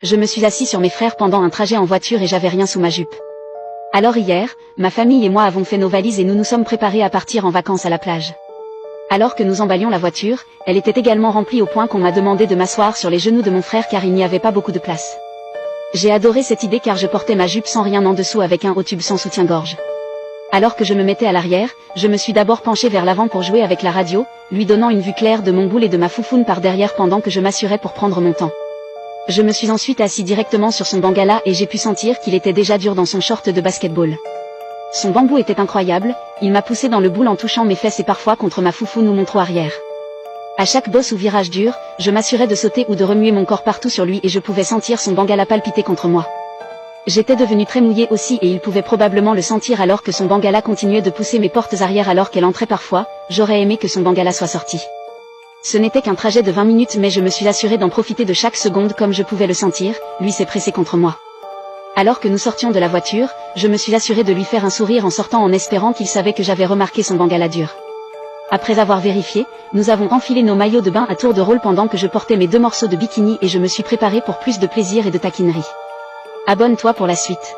Je me suis assis sur mes frères pendant un trajet en voiture et j'avais rien sous ma jupe. Alors hier, ma famille et moi avons fait nos valises et nous nous sommes préparés à partir en vacances à la plage. Alors que nous emballions la voiture, elle était également remplie au point qu'on m'a demandé de m'asseoir sur les genoux de mon frère car il n'y avait pas beaucoup de place. J'ai adoré cette idée car je portais ma jupe sans rien en dessous avec un haut tube sans soutien-gorge. Alors que je me mettais à l'arrière, je me suis d'abord penché vers l'avant pour jouer avec la radio, lui donnant une vue claire de mon boule et de ma foufoune par derrière pendant que je m'assurais pour prendre mon temps. Je me suis ensuite assis directement sur son bangala et j'ai pu sentir qu'il était déjà dur dans son short de basketball. Son bambou était incroyable, il m'a poussé dans le boule en touchant mes fesses et parfois contre ma foufoune ou mon trou arrière. À chaque bosse ou virage dur, je m'assurais de sauter ou de remuer mon corps partout sur lui et je pouvais sentir son bangala palpiter contre moi. J'étais devenu très mouillé aussi et il pouvait probablement le sentir alors que son bangala continuait de pousser mes portes arrière alors qu'elle entrait parfois, j'aurais aimé que son bangala soit sorti. Ce n'était qu'un trajet de 20 minutes mais je me suis assuré d'en profiter de chaque seconde comme je pouvais le sentir, lui s'est pressé contre moi. Alors que nous sortions de la voiture, je me suis assuré de lui faire un sourire en sortant en espérant qu'il savait que j'avais remarqué son bangala dur. Après avoir vérifié, nous avons enfilé nos maillots de bain à tour de rôle pendant que je portais mes 2 morceaux de bikini et je me suis préparé pour plus de plaisir et de taquinerie. Abonne-toi pour la suite.